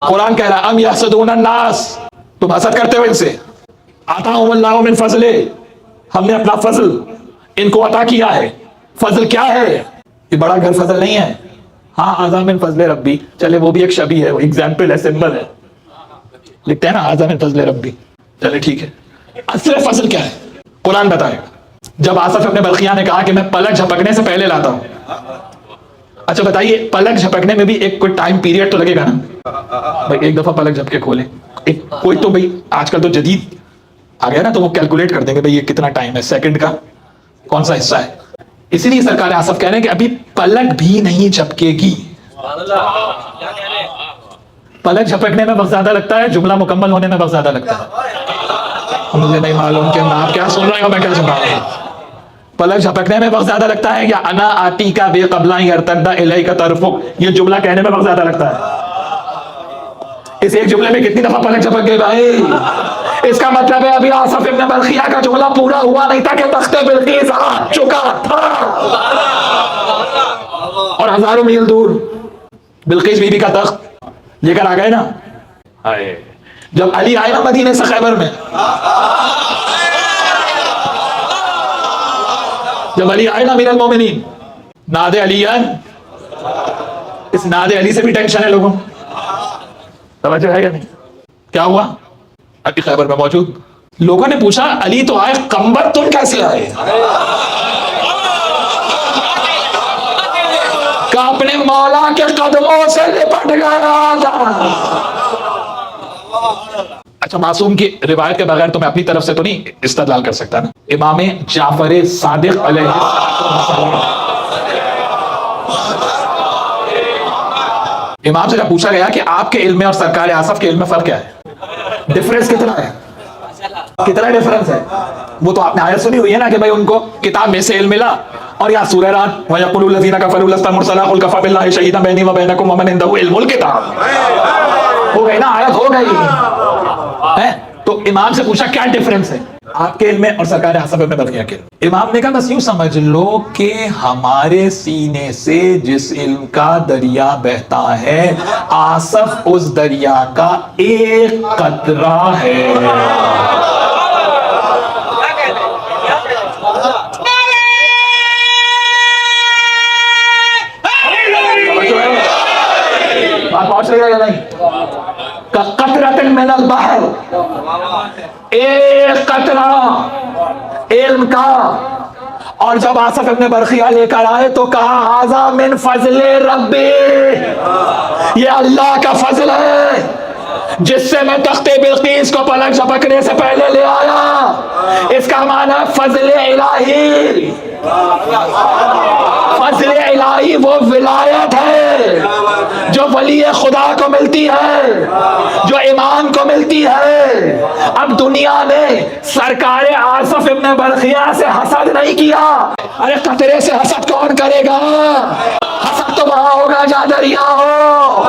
قرآن کہہ رہا ہے ام یحسدون الناس، تم حسد کرتے ہو ان سے. آتاہم اللہ من فضلہ، ہم نے اپنا فضل ان کو عطا کیا ہے. فضل کیا ہے؟ یہ بڑا گھر فضل نہیں ہے. ہاں آذا من فضل ربی، چلے وہ بھی ایک شبیہ ہے، وہ ایگزامپل ہے، سمبل ہے، لکھتے ہیں نا آذا من فضل ربی، چلے ٹھیک ہے. اصل فضل کیا ہے قرآن بتائے گا. جب آصف ابن بلخیہ نے کہا کہ میں پلک جھپکنے سے پہلے لاتا ہوں، اچھا بتائیے پلک جھپکنے میں بھی ایک کوئی ٹائم پیریڈ تو لگے گا نا بھائی. ایک دفعہ پلک جھپکے کھولیں کوئی تو بھائی آج کل تو جدید آ گیا نا، تو وہ کیلکولیٹ کر دیں گے بھائی یہ کتنا ٹائم ہے، سیکنڈ کا کون سا حصہ ہے. اسی لیے سرکار آصف کہہ رہے ہیں کہ ابھی پلک بھی نہیں جھپکے گی. پلک جھپکنے میں وقت زیادہ لگتا ہے، جملہ مکمل ہونے میں وقت زیادہ لگتا ہے. مجھے نہیں معلوم کہ آپ کیا سن رہے ہو، میں کیا سن رہا ہوں. پلک جھپکنے میں وقت زیادہ لگتا ہے یا انا آتی کا بے قبلہ یرتد الیک طرفک، یہ جملہ کہنے میں وقت زیادہ لگتا ہے. اس ایک جملے میں کتنی دفعہ پلک جھپک گئے بھائی؟ اس کا مطلب ہے ابھی آصف ابن بلخیہ کا جملہ پورا ہوا نہیں تھا کہ تخت بلقیس آ چکا تھا، اور ہزاروں میل دور بلقیس بی بی کا تخت لے کر آ گئے نا. جب علی آئے نا مدینے سے خیبر میں، جب علی آئے نا امیر المومنین، ناد علیان، اس ناد علی سے بھی ٹینشن ہے لوگوں. توجہ ہے یا نہیں؟ کیا ہوا؟ علی خیبر میں موجود، لوگوں نے پوچھا علی تو آئے، قمبر تم کیسے آئے؟ کہ اپنے مولا کے قدموں سے لپٹ گیا. اچھا معصوم کی روایت کے بغیر تو میں اپنی طرف سے تو نہیں استدلال کر سکتا نا. امام جعفر صادق علیہ امام سے جب پوچھا گیا کہ آپ کے علم میں اور سرکار آصف کے علم میں فرق کیا ہے، ڈفرنس کتنا ہے، کتنا ڈفرنس ہے؟ وہ تو آپ نے آیت سنی ہوئی ہے نا کہ بھائی ان کو کتاب میں سے علم ملا، اور یا سورہ رات وَيَقُولُ الَّذِينَ كَفَرُوا لَسْتَ مُرْسَلًا قُلْ كَفَىٰ بِاللَّهِ شَهِيدًا بَيْنِي وَبَيْنَكُمْ وَمَنْ عِندَهُ عِلْمُ الْكِتَابِ. ہو گئی نا آیت، ہو گئی. تو امام سے پوچھا کیا ڈفرنس ہے آپ کے علم میں اور سرکار آصف ابن بلخیہ کے؟ امام نے کہا بس یوں سمجھ لو کہ ہمارے سینے سے جس علم کا دریا بہتا ہے، آصف اس دریا کا ایک قطرہ ہے. بات پہنچ رہی ہے یا نہیں؟ قطرۃ من البحر، ایک قطرہ علم کا. اور جب آصف ابن بلخیہ لے کر آئے تو کہا ھذا من فضل ربی، یہ اللہ کا فضل ہے جس سے میں تخت بلقیس کو پلک جھپکنے سے پہلے لے آیا. اس کا معنی فضل الہی. فضل الہی وہ ولایت ہے جو ولی خدا کو ملتی ہے، جو امام کو ملتی ہے. اب دنیا نے سرکار آصف ابن بلخیہ سے حسد نہیں کیا. ارے قطرے سے حسد کون کرے گا؟ حسد تو وہاں ہوگا جہاں دریا ہو.